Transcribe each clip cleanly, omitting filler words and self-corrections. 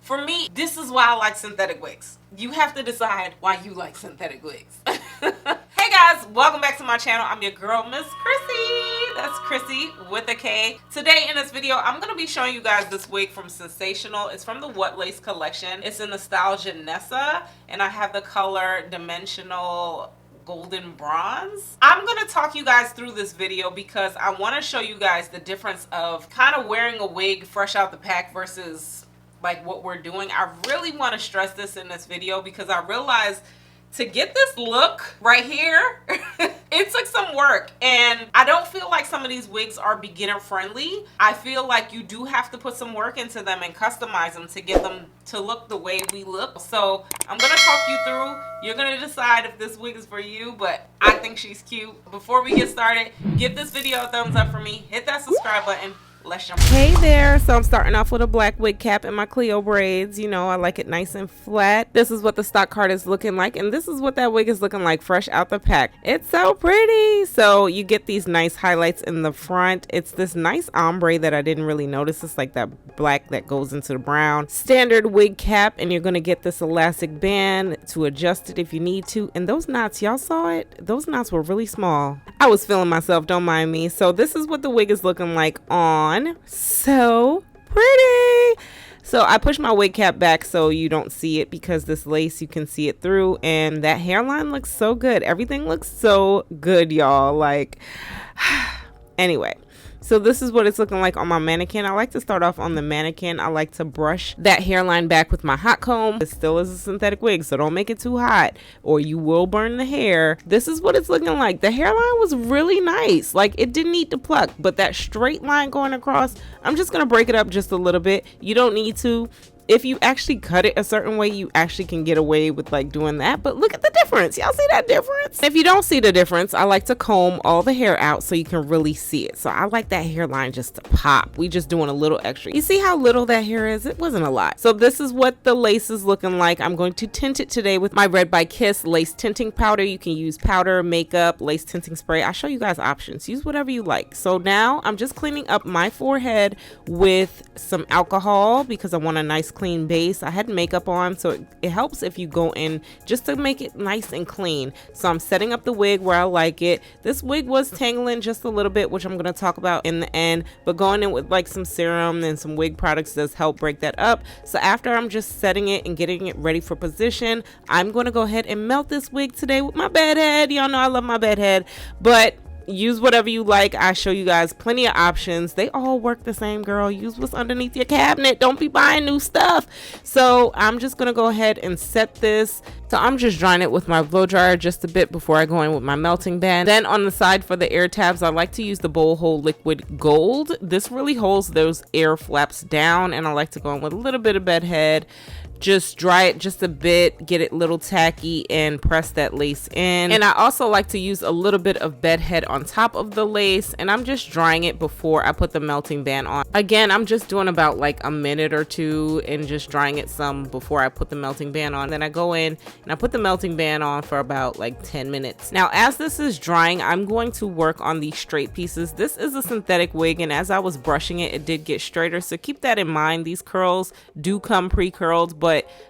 For me, this is why I like synthetic wigs. You have to decide why you like synthetic wigs. Hey guys, welcome back to my channel. I'm your girl, Miss Khrissy. That's Khrissy with a K. Today in this video, I'm going to be showing you guys this wig from Sensational. It's from the What Lace collection. It's in the style JANESSA, and I have the color Dimensional Golden Bronze. I'm going to talk you guys through this video because I want to show you guys the difference of kind of wearing a wig fresh out the pack versus like what we're doing. I really want to stress this in this video because I realized to get this look right here, it took some work, and I don't feel like some of these wigs are beginner friendly. I feel like you do have to put some work into them and customize them to get them to look the way we look. So I'm gonna talk you through. You're gonna decide if this wig is for you, but I think she's cute. Before we get started, give this video a thumbs up for me, hit that subscribe button. Hey there, so I'm starting off with a black wig cap in my Cleo braids. You know, I like it nice and flat. This is what the stock card is looking like, and this is what that wig is looking like fresh out the pack. It's so pretty. So you get these nice highlights in the front. It's this nice ombre that I didn't really notice. It's like that black that goes into the brown. Standard wig cap, and you're gonna get this elastic band to adjust it if you need to. And those knots, y'all saw it? Those knots were really small. I was feeling myself, don't mind me. So this is what the wig is looking like on. So pretty. So I push my wig cap back so you don't see it because this lace you can see it through, and that hairline looks so good. Everything looks so good, y'all. Like anyway, so this is what it's looking like on my mannequin. I like to start off on the mannequin. I like to brush that hairline back with my hot comb. It still is a synthetic wig, so don't make it too hot or you will burn the hair. This is what it's looking like. The hairline was really nice. Like, it didn't need to pluck, but that straight line going across, I'm just going to break it up just a little bit. You don't need to. If you actually cut it a certain way, you actually can get away with like doing that. But look at the difference. Y'all see that difference? If you don't see the difference, I like to comb all the hair out so you can really see it. So I like that hairline just to pop. We just doing a little extra. You see how little that hair is? It wasn't a lot. So this is what the lace is looking like. I'm going to tint it today with my Red by Kiss lace tinting powder. You can use powder, makeup, lace tinting spray. I'll show you guys options. Use whatever you like. So now I'm just cleaning up my forehead with some alcohol because I want a nice clean base. I had makeup on, so it helps if you go in just to make it nice and clean. So I'm setting up the wig where I like it. This wig was tangling just a little bit, which I'm going to talk about in the end, but going in with like some serum and some wig products does help break that up. So after I'm just setting it and getting it ready for position, I'm going to go ahead and melt this wig today with my bed head. Y'all know I love my bed head, but use whatever you like. I show you guys plenty of options. They all work the same, girl. Use what's underneath your cabinet. Don't be buying new stuff. So I'm just gonna go ahead and set this. So I'm just drying it with my blow dryer just a bit before I go in with my melting band. Then on the side for the air tabs, I like to use the Bowl Hold Liquid Gold. This really holds those air flaps down, and I like to go in with a little bit of bed head. Just dry it just a bit, get it a little tacky, and press that lace in. And I also like to use a little bit of bed head on top of the lace, and I'm just drying it before I put the melting band on. Again, I'm just doing about like a minute or two and just drying it some before I put the melting band on. Then I go in and I put the melting band on for about like 10 minutes. Now, as this is drying, I'm going to work on these straight pieces. This is a synthetic wig, and as I was brushing it, it did get straighter. So keep that in mind. These curls do come pre-curled, but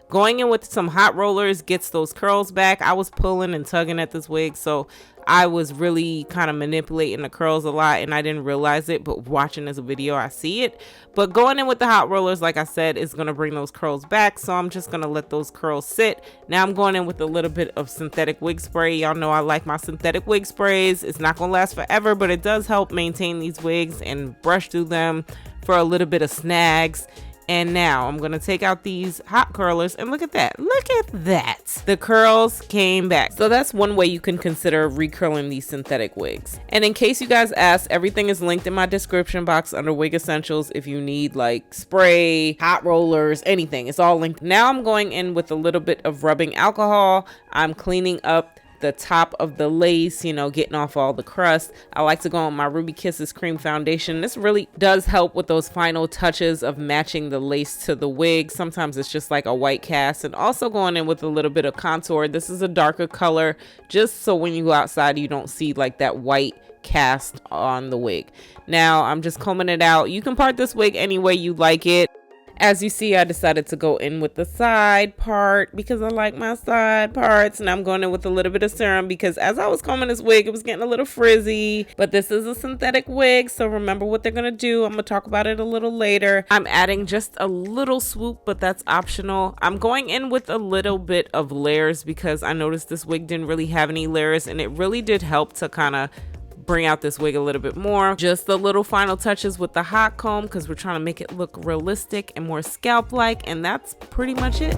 going in with some hot rollers gets those curls back. I was pulling and tugging at this wig, so I was really kind of manipulating the curls a lot, and I didn't realize it, but watching this video I see it. But going in with the hot rollers, like I said, is going to bring those curls back, so I'm just going to let those curls sit. Now I'm going in with a little bit of synthetic wig spray. Y'all know I like my synthetic wig sprays. It's not going to last forever, but it does help maintain these wigs and brush through them for a little bit of snags. And now I'm going to take out these hot curlers, and look at that. Look at that. The curls came back. So that's one way you can consider recurling these synthetic wigs. And in case you guys ask, everything is linked in my description box under Wig Essentials. If you need like spray, hot rollers, anything, it's all linked. Now I'm going in with a little bit of rubbing alcohol. I'm cleaning up the top of the lace, you know, getting off all the crust. I like to go on my Ruby Kisses cream foundation. This really does help with those final touches of matching the lace to the wig. Sometimes it's just like a white cast, and also going in with a little bit of contour. This is a darker color, just so when you go outside you don't see like that white cast on the wig. Now I'm just combing it out. You can part this wig any way you like it. As you see, I decided to go in with the side part because I like my side parts, and I'm going in with a little bit of serum because as I was combing this wig, it was getting a little frizzy. But this is a synthetic wig, so remember what they're going to do. I'm going to talk about it a little later. I'm adding just a little swoop, but that's optional. I'm going in with a little bit of layers because I noticed this wig didn't really have any layers, and it really did help to kind of bring out this wig a little bit more. Just the little final touches with the hot comb because we're trying to make it look realistic and more scalp like, and that's pretty much it.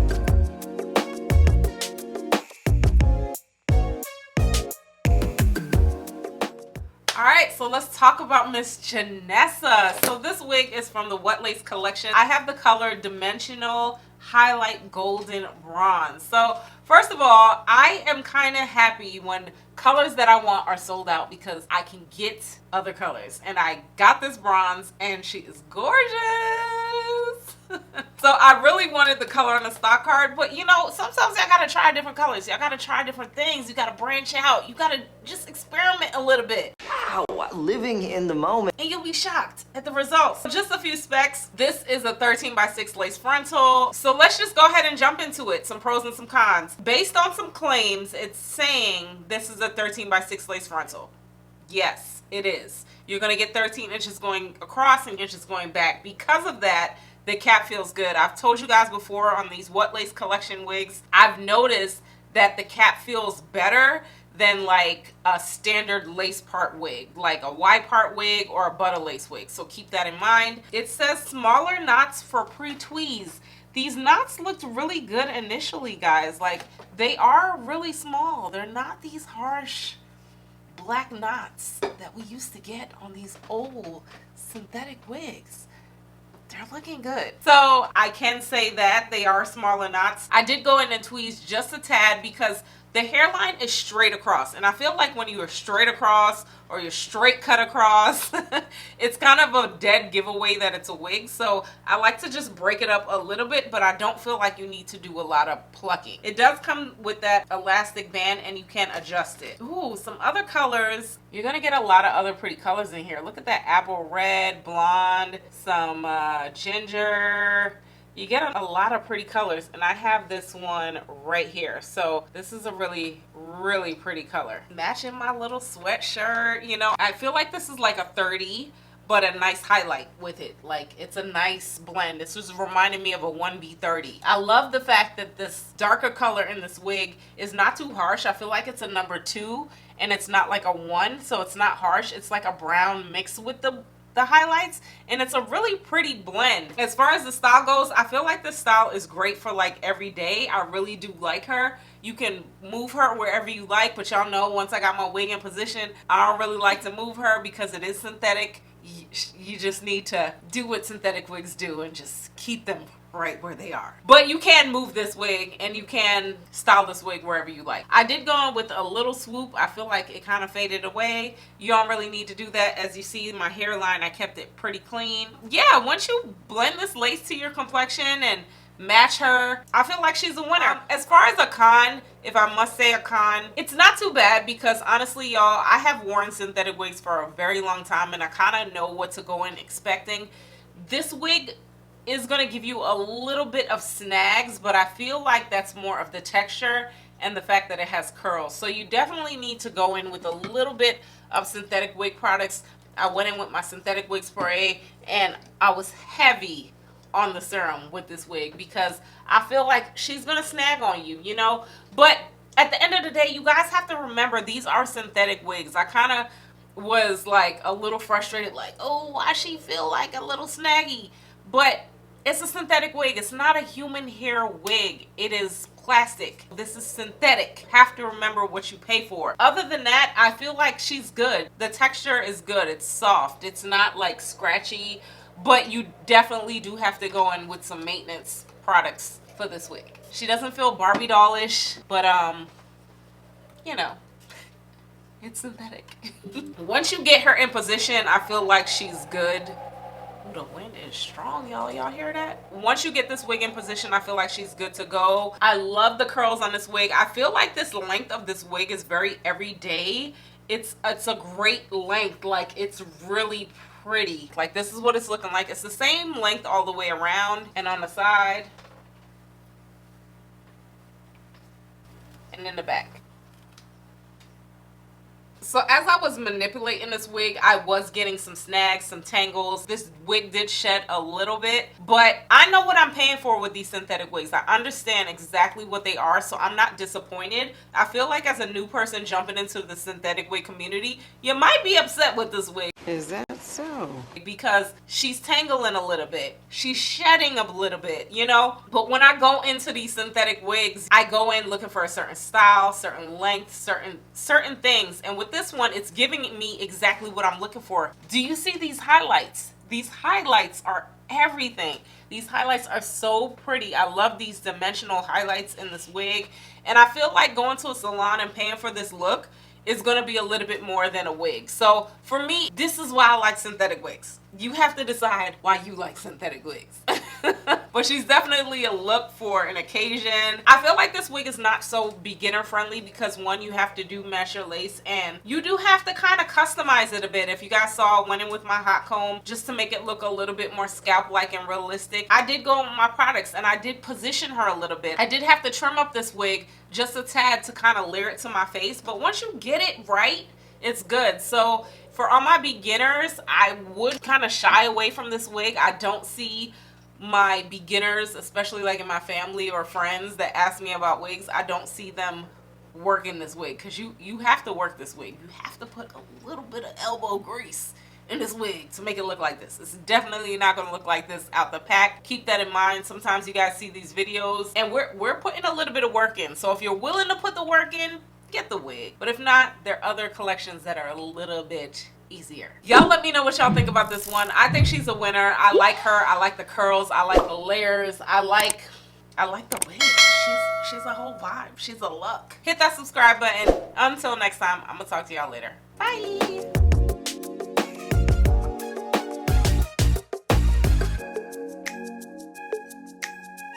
Alright, so let's talk about Miss Janessa. So this wig is from the Wet Lace collection. I have the color Dimensional Highlight Golden Bronze. So first of all, I am kind of happy when colors that I want are sold out because I can get other colors. And I got this bronze and she is gorgeous. So I really wanted the color on the stock card, but you know, sometimes y'all gotta try different colors. Y'all gotta try different things. You gotta branch out. You gotta just experiment a little bit. Wow, living in the moment. And you'll be shocked at the results. Just a few specs. This is a 13x6 lace frontal. So let's just go ahead and jump into it. Some pros and some cons. Based on some claims, it's saying this is a 13x6 lace frontal. Yes, it is. You're gonna get 13 inches going across and inches going back. Because of that, the cap feels good. I've told you guys before on these Wet Lace collection wigs, I've noticed that the cap feels better than like a standard lace part wig, like a wide part wig or a butter lace wig. So keep that in mind. It says smaller knots for pre-tweeze. These knots looked really good initially, guys. Like, they are really small. They're not these harsh black knots that we used to get on these old synthetic wigs. They're looking good. So I can say that they are smaller knots. I did go in and tweeze just a tad because the hairline is straight across, and I feel like when you are straight across or you're straight cut across, it's kind of a dead giveaway that it's a wig. So I like to just break it up a little bit, but I don't feel like you need to do a lot of plucking. It does come with that elastic band and you can adjust it. Ooh, some other colors. You're gonna get a lot of other pretty colors in here. Look at that apple red, blonde, some ginger. You get a lot of pretty colors, and I have this one right here. So this is a really, really pretty color. Matching my little sweatshirt, you know. I feel like this is like a 30, but a nice highlight with it. Like, it's a nice blend. This was reminding me of a 1B30. I love the fact that this darker color in this wig is not too harsh. I feel like it's a number 2, and it's not like a 1, so it's not harsh. It's like a brown mixed with the highlights, and it's a really pretty blend. As far as the style goes, I feel like this style is great for like every day. I really do like her. You can move her wherever you like, but y'all know once I got my wig in position, I don't really like to move her because it is synthetic. You just need to do what synthetic wigs do and just keep them right where they are. But you can move this wig and you can style this wig wherever you like. I did go in with a little swoop. I feel like it kind of faded away. You don't really need to do that. As you see, my hairline, I kept it pretty clean. Yeah, once you blend this lace to your complexion and match her, I feel like she's a winner. As far as a con, if I must say a con, it's not too bad because honestly, y'all, I have worn synthetic wigs for a very long time and I kind of know what to go in expecting. This wig is going to give you a little bit of snags, but I feel like that's more of the texture and the fact that it has curls. So you definitely need to go in with a little bit of synthetic wig products. I went in with my synthetic wig spray and I was heavy on the serum with this wig because I feel like she's going to snag on you, you know. But at the end of the day, you guys have to remember these are synthetic wigs. I kind of was like a little frustrated, like, oh, why she feel like a little snaggy? But it's a synthetic wig. It's not a human hair wig. It is plastic. This is synthetic. Have to remember what you pay for. Other than that, I feel like she's good. The texture is good. It's soft. It's not like scratchy, but you definitely do have to go in with some maintenance products for this wig. She doesn't feel Barbie dollish, but you know, it's synthetic. Once you get her in position, I feel like she's good. Ooh, the wind is strong, y'all. Y'all hear that? Once you get this wig in position, I feel like she's good to go. I love the curls on this wig. I feel like this length of this wig is very everyday. It's a great length. Like, it's really pretty. Like, this is what it's looking like. It's the same length all the way around and on the side and in the back. So as I was manipulating this wig, I was getting some snags, some tangles. This wig did shed a little bit, but I know what I'm paying for with these synthetic wigs. I understand exactly what they are, so I'm not disappointed. I feel like as a new person jumping into the synthetic wig community, you might be upset with this wig. Is that so? Because she's tangling a little bit. She's shedding a little bit, you know? But when I go into these synthetic wigs, I go in looking for a certain style, certain length, certain things. And with this one, it's giving me exactly what I'm looking for. Do you see these highlights? These highlights are everything. These highlights are so pretty. I love these dimensional highlights in this wig. And I feel like going to a salon and paying for this look is going to be a little bit more than a wig. So for me, this is why I like synthetic wigs. You have to decide why you like synthetic wigs. But she's definitely a look for an occasion. I feel like this wig is not so beginner friendly because one, you have to do measure lace and you do have to kind of customize it a bit. If you guys saw, I went in with my hot comb just to make it look a little bit more scalp like and realistic. I did go with my products and I did position her a little bit. I did have to trim up this wig just a tad to kind of layer it to my face, but once you get it right, it's good. So for all my beginners, I would kind of shy away from this wig. I don't see my beginners, especially like in my family or friends that ask me about wigs, I don't see them working this wig because you have to work this wig. You have to put a little bit of elbow grease in this wig to make it look like this. It's definitely not going to look like this out the pack. Keep that in mind. Sometimes you guys see these videos and we're putting a little bit of work in. So if you're willing to put the work in, get the wig. But if not, there are other collections that are a little bit easier. Y'all let me know what y'all think about this one. I think she's a winner. I like her. I like the curls. I like the layers. I like the wig. She's a whole vibe. She's a look. Hit that subscribe button. Until next time, I'm gonna talk to y'all later. Bye.